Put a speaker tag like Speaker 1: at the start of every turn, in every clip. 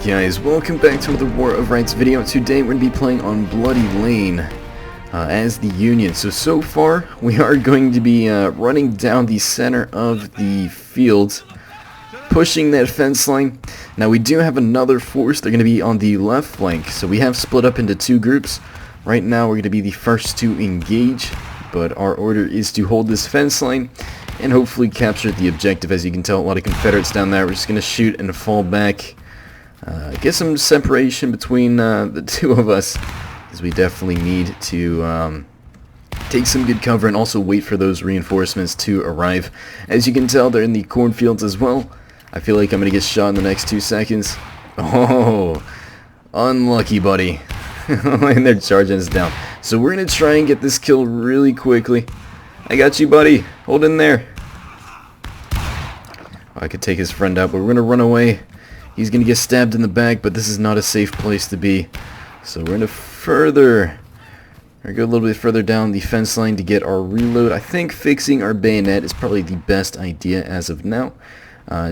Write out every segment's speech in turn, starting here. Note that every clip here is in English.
Speaker 1: Guys, welcome back to another War of Rights video. Today we're going to be playing on Bloody Lane as the Union. So far we are going to be running down the center of the field, pushing that fence line. Now we do have another force. They're going to be on the left flank, so we have split up into two groups. Right now we're going to be the first to engage, but our order is to hold this fence line and hopefully capture the objective. As you can tell, a lot of Confederates down there. We're just going to shoot and fall back. Get some separation between the two of us, because we definitely need to take some good cover and also wait for those reinforcements to arrive. As you can tell, they're in the cornfields as well. I feel like I'm going to get shot in the next 2 seconds. Oh, unlucky, buddy. And they're charging us down. So we're going to try and get this kill really quickly. I got you, buddy. Hold in there. I could take his friend out, but we're going to run away. He's going to get stabbed in the back, but this is not a safe place to be. So we're going to go a little bit further down the fence line to get our reload. I think fixing our bayonet is probably the best idea as of now.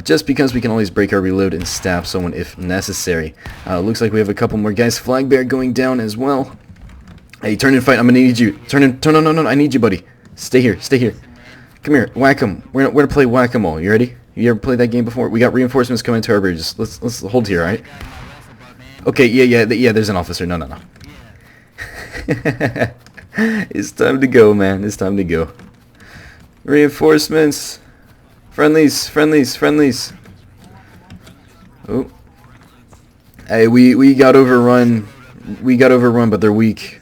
Speaker 1: Just because we can always break our reload and stab someone if necessary. Looks like we have a couple more guys. Flag bearer going down as well. Hey, turn and fight. I'm going to need you. No, I need you, buddy. Stay here. Come here, whack 'em. We're gonna play whack-a-mole. You ready? You ever played that game before? We got reinforcements coming to our bridges. Let's hold here, alright? Okay, yeah, there's an officer. No. It's time to go, man. It's time to go. Reinforcements. Friendlies. Oh. Hey, we got overrun. But they're weak.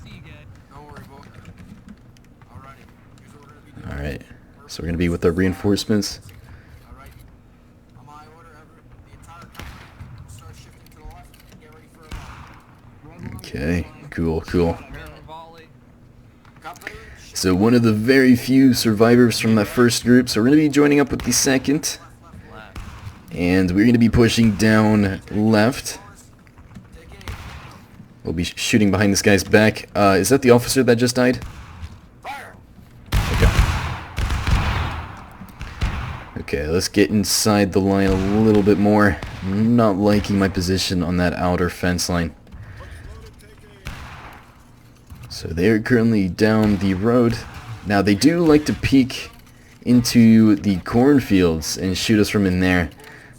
Speaker 1: Alright. So we're gonna be with the reinforcements. Okay, cool. So one of the very few survivors from that first group, so we're going to be joining up with the second. And we're going to be pushing down left. We'll be shooting behind this guy's back. Is that the officer that just died? Okay, let's get inside the line a little bit more. I'm not liking my position on that outer fence line. So they're currently down the road. Now they do like to peek into the cornfields and shoot us from in there.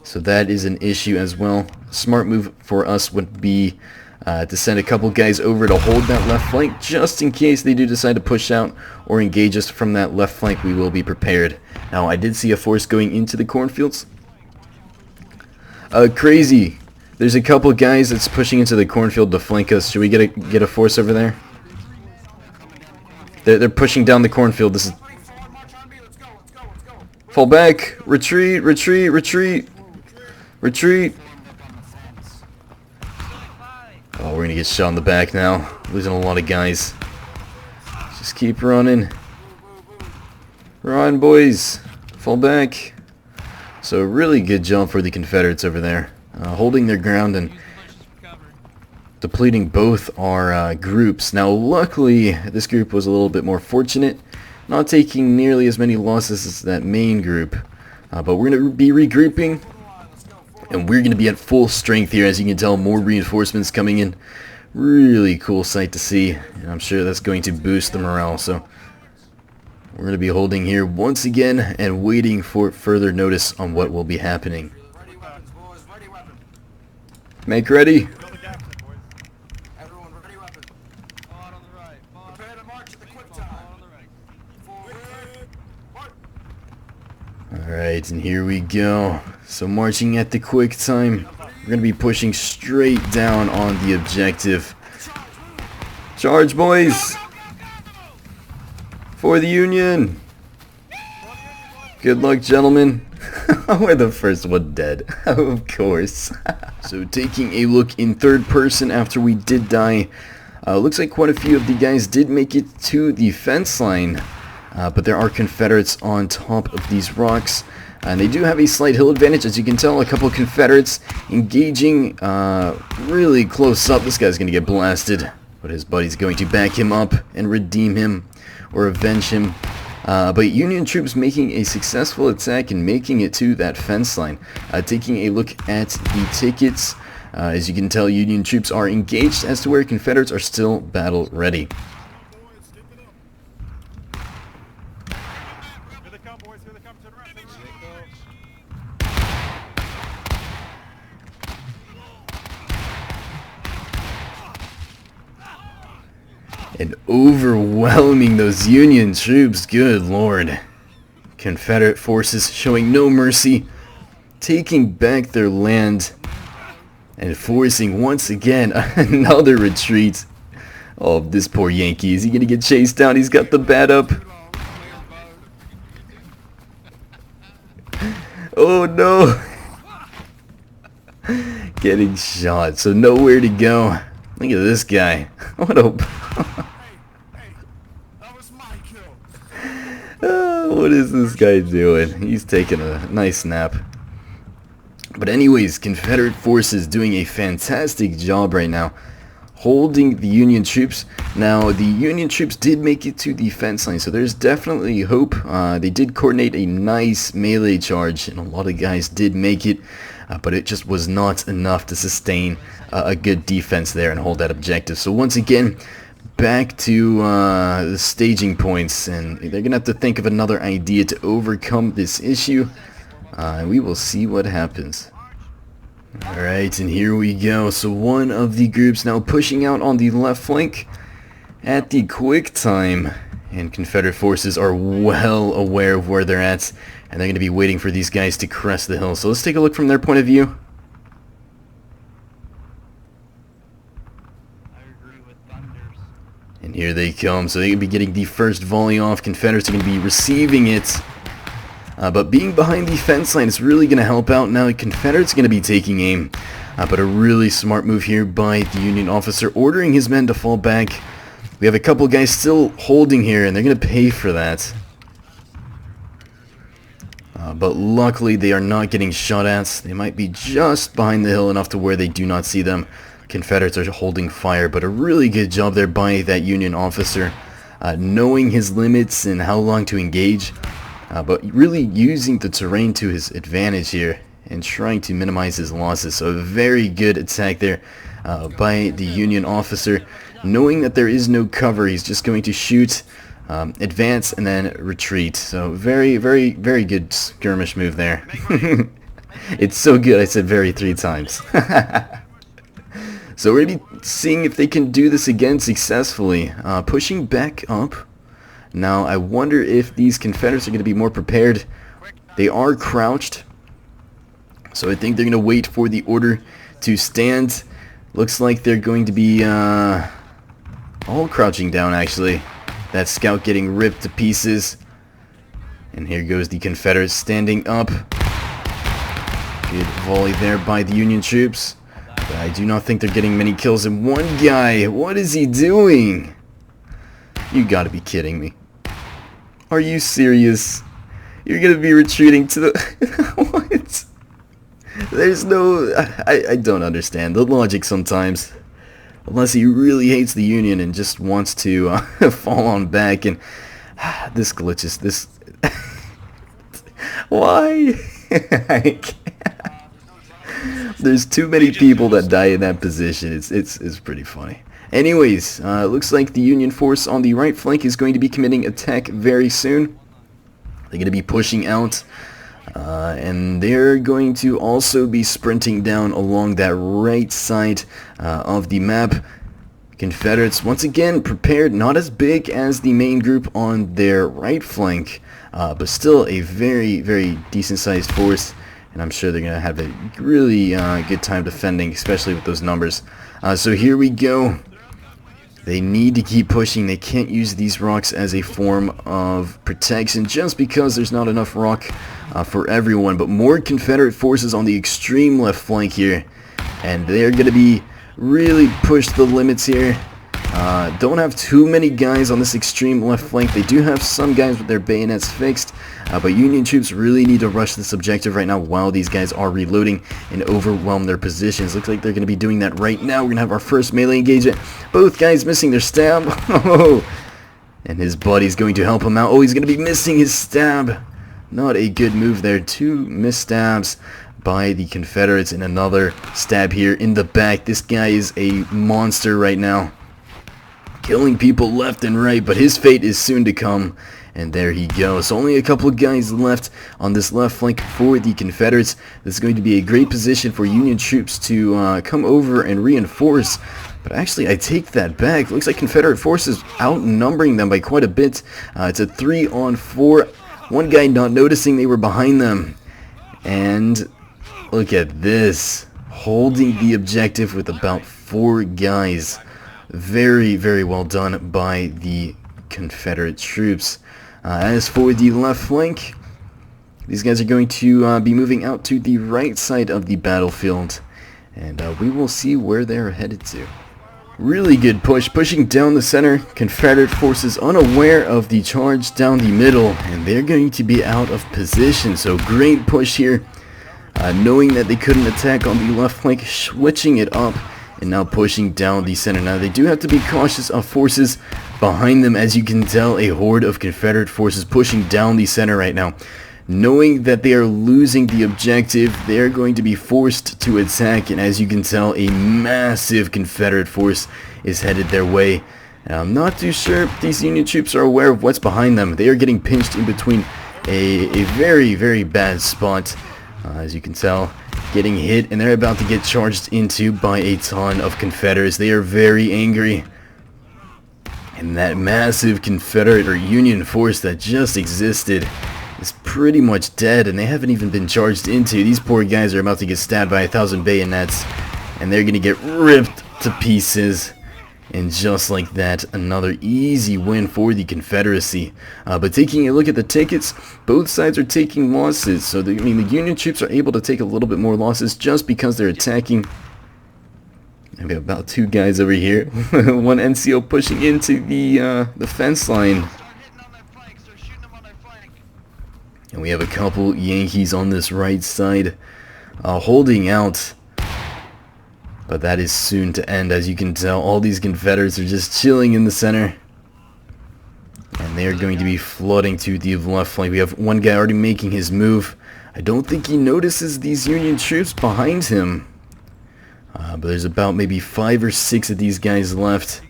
Speaker 1: So that is an issue as well. A smart move for us would be to send a couple guys over to hold that left flank, just in case they do decide to push out or engage us from that left flank. We will be prepared. Now I did see a force going into the cornfields. Crazy. There's a couple guys that's pushing into the cornfield to flank us. Should we get a force over there? They're pushing down the cornfield. This is... Fall back! Retreat! Oh, we're gonna get shot in the back now. Losing a lot of guys. Just keep running. Run, boys! Fall back! So really good job for the Confederates over there. Holding their ground and depleting both our groups. Now luckily this group was a little bit more fortunate, not taking nearly as many losses as that main group, but we're going to be regrouping and we're going to be at full strength here. As you can tell, more reinforcements coming in. Really cool sight to see, and I'm sure that's going to boost the morale. So we're going to be holding here once again and waiting for further notice on what will be happening. Make ready. Alright, and here we go. So marching at the quick time, we're going to be pushing straight down on the objective. Charge, boys! For the Union! Good luck, gentlemen. We're the first one dead. Of course. So taking a look in third person after we did die, looks like quite a few of the guys did make it to the fence line. But there are Confederates on top of these rocks, and they do have a slight hill advantage. As you can tell, a couple of Confederates engaging really close up. This guy's going to get blasted, but his buddy's going to back him up and redeem him or avenge him. But Union troops making a successful attack and making it to that fence line. Taking a look at the tickets, As you can tell, Union troops are engaged as to where Confederates are still battle ready. And overwhelming those Union troops, good lord. Confederate forces showing no mercy, taking back their land, and forcing once again another retreat. Oh, this poor Yankee, is he gonna get chased down? He's got the bat up. Oh no! Getting shot, so nowhere to go. Look at this guy. What a... what is this guy doing? He's taking a nice nap. But anyways, Confederate forces doing a fantastic job right now, holding the Union troops. Now, the Union troops did make it to the fence line, so there's definitely hope. They did coordinate a nice melee charge, and a lot of guys did make it, but it just was not enough to sustain a good defense there and hold that objective. So once again, back to the staging points, and they're going to have to think of another idea to overcome this issue. We will see what happens. Alright, and here we go. So one of the groups now pushing out on the left flank at the quick time. And Confederate forces are well aware of where they're at, and they're going to be waiting for these guys to crest the hill. So let's take a look from their point of view. And here they come. So they're going to be getting the first volley off. Confederates are going to be receiving it. But being behind the fence line is really going to help out. Now the Confederates are going to be taking aim. But a really smart move here by the Union officer, ordering his men to fall back. We have a couple guys still holding here, and they're going to pay for that. But luckily they are not getting shot at. They might be just behind the hill enough to where they do not see them. Confederates are holding fire, but a really good job there by that Union officer, knowing his limits and how long to engage. But really using the terrain to his advantage here and trying to minimize his losses. So a very good attack there by the Union officer. Knowing that there is no cover, he's just going to shoot, advance, and then retreat. So very, very, very good skirmish move there. It's so good I said very 3 times. So we're going to be seeing if they can do this again successfully. Pushing back up. Now, I wonder if these Confederates are going to be more prepared. They are crouched, so I think they're going to wait for the order to stand. Looks like they're going to be all crouching down, actually. That scout getting ripped to pieces. And here goes the Confederates standing up. Good volley there by the Union troops. But I do not think they're getting many kills. And one guy, what is he doing? You gotta be kidding me. Are you serious? You're gonna be retreating to the... What? There's no... I don't understand the logic sometimes. Unless he really hates the Union and just wants to fall on back, and... this glitches. This... Why? I can't. There's too many people that die in that position. It's pretty funny. Anyways, looks like the Union force on the right flank is going to be committing attack very soon. They're going to be pushing out, and they're going to also be sprinting down along that right side of the map. Confederates, once again, prepared, not as big as the main group on their right flank, but still a very, very decent-sized force, and I'm sure they're going to have a really good time defending, especially with those numbers. So here we go. They need to keep pushing. They can't use these rocks as a form of protection just because there's not enough rock for everyone. But more Confederate forces on the extreme left flank here, and they're going to be really pushed the limits here. Don't have too many guys on this extreme left flank. They do have some guys with their bayonets fixed, but Union troops really need to rush this objective right now while these guys are reloading and overwhelm their positions. Looks like they're going to be doing that right now. We're going to have our first melee engagement. Both guys missing their stab. And his buddy's going to help him out. Oh, he's going to be missing his stab. Not a good move there. 2 missed stabs by the Confederates, and another stab here in the back. This guy is a monster right now, killing people left and right, but his fate is soon to come. And there he goes. Only a couple of guys left on this left flank for the Confederates. This is going to be a great position for Union troops to come over and reinforce. But actually, I take that back. Looks like Confederate forces outnumbering them by quite a bit. It's a 3-on-4. One guy not noticing they were behind them. And look at this. Holding the objective with about 4 guys. Very, very well done by the Confederate troops. As for the left flank, these guys are going to be moving out to the right side of the battlefield, and we will see where they're headed to. Really good push, pushing down the center. Confederate forces unaware of the charge down the middle, and they're going to be out of position. So great push here, knowing that they couldn't attack on the left flank, switching it up and now pushing down the center. Now they do have to be cautious of forces behind them. As you can tell, a horde of Confederate forces pushing down the center right now. Knowing that they are losing the objective, they are going to be forced to attack, and as you can tell, a massive Confederate force is headed their way. And I'm not too sure if these Union troops are aware of what's behind them. They are getting pinched in between a very, very bad spot. As you can tell, getting hit, and they're about to get charged into by a ton of Confederates. They are very angry. And that massive Confederate or Union force that just existed is pretty much dead, and they haven't even been charged into. These poor guys are about to get stabbed by 1,000 bayonets, and they're going to get ripped to pieces. And just like that, another easy win for the Confederacy. But taking a look at the tickets, both sides are taking losses. So the Union troops are able to take a little bit more losses just because they're attacking. Maybe about 2 guys over here. One NCO pushing into the fence line. And we have a couple Yankees on this right side holding out. But that is soon to end. As you can tell, all these Confederates are just chilling in the center. And they are going to be flooding to the left flank. We have one guy already making his move. I don't think he notices these Union troops behind him. But there's about maybe 5 or 6 of these guys left.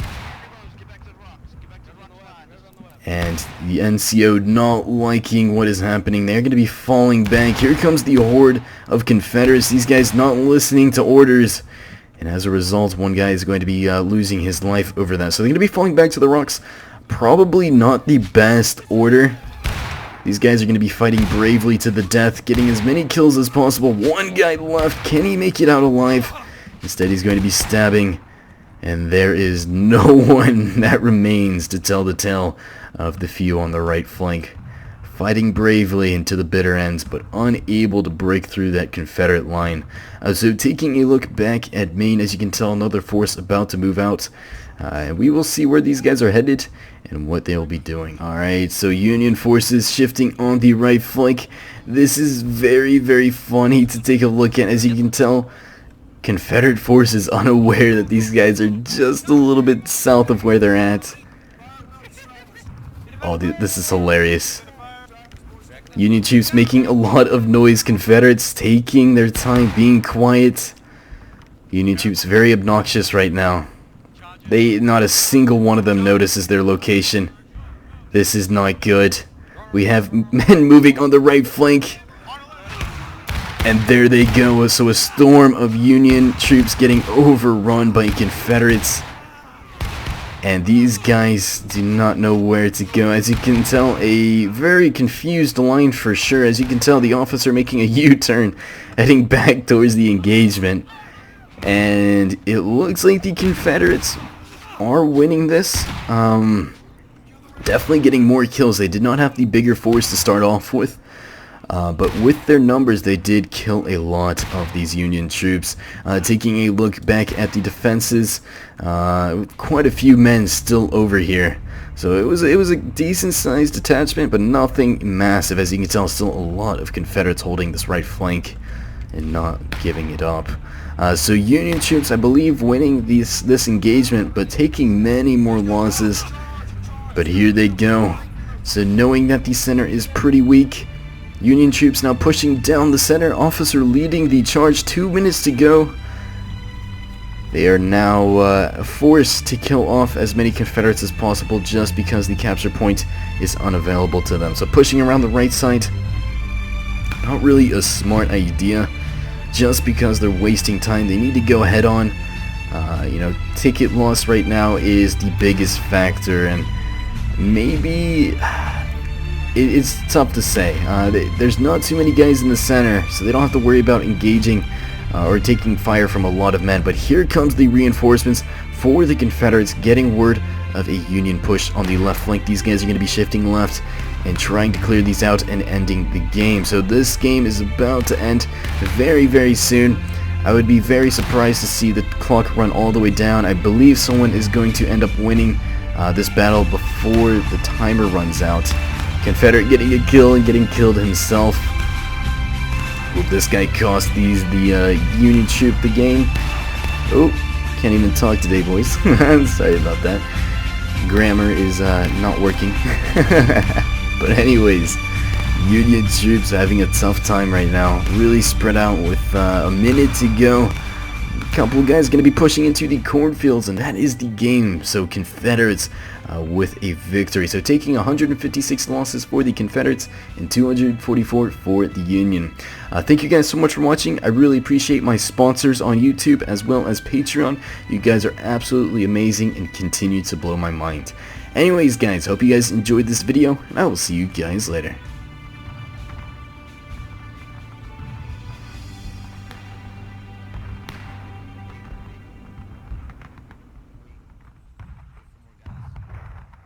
Speaker 1: And the NCO not liking what is happening. They're going to be falling back. Here comes the horde of Confederates. These guys not listening to orders. And as a result, one guy is going to be losing his life over that. So they're going to be falling back to the rocks. Probably not the best order. These guys are going to be fighting bravely to the death, getting as many kills as possible. One guy left. Can he make it out alive? Instead, he's going to be stabbing. And there is no one that remains to tell the tale of the few on the right flank. Fighting bravely into the bitter ends, but unable to break through that Confederate line. So taking a look back at Maine, as you can tell, another force about to move out. And we will see where these guys are headed and what they will be doing. Alright, so Union forces shifting on the right flank. This is very, very funny to take a look at. As you can tell, Confederate forces unaware that these guys are just a little bit south of where they're at. Oh, this is hilarious. Union troops making a lot of noise. Confederates taking their time, being quiet. Union troops very obnoxious right now. Not a single one of them notices their location. This is not good. We have men moving on the right flank. And there they go. So a storm of Union troops getting overrun by Confederates. And these guys do not know where to go. As you can tell, a very confused line for sure. As you can tell, the officer making a U-turn, heading back towards the engagement. And it looks like the Confederates are winning this. Definitely getting more kills. They did not have the bigger force to start off with. But with their numbers, they did kill a lot of these Union troops. Taking a look back at the defenses, quite a few men still over here. So it was a decent-sized detachment, but nothing massive. As you can tell, still a lot of Confederates holding this right flank and not giving it up. So Union troops, I believe, winning this engagement, but taking many more losses. But here they go. So knowing that the center is pretty weak, Union troops now pushing down the center. Officer leading the charge. 2 minutes to go. They are now forced to kill off as many Confederates as possible just because the capture point is unavailable to them. So pushing around the right side, not really a smart idea, just because they're wasting time. They need to go head on. You know, ticket loss right now is the biggest factor, and maybe it's tough to say. There's not too many guys in the center, so they don't have to worry about engaging or taking fire from a lot of men. But here comes the reinforcements for the Confederates, getting word of a Union push on the left flank. These guys are going to be shifting left and trying to clear these out and ending the game. So this game is about to end very, very soon. I would be very surprised to see the clock run all the way down. I believe someone is going to end up winning this battle before the timer runs out. Confederate getting a kill and getting killed himself. Will this guy cost the Union troop the game? Oh, can't even talk today, boys. Sorry about that. Grammar is not working. But anyways, Union troops having a tough time right now. Really spread out with a minute to go. A couple of guys going to be pushing into the cornfields, and that is the game. So Confederates with a victory. So taking 156 losses for the Confederates and 244 for the Union. Thank you guys so much for watching. I really appreciate my sponsors on YouTube as well as Patreon. You guys are absolutely amazing and continue to blow my mind. Anyways guys, hope you guys enjoyed this video, and I will see you guys later.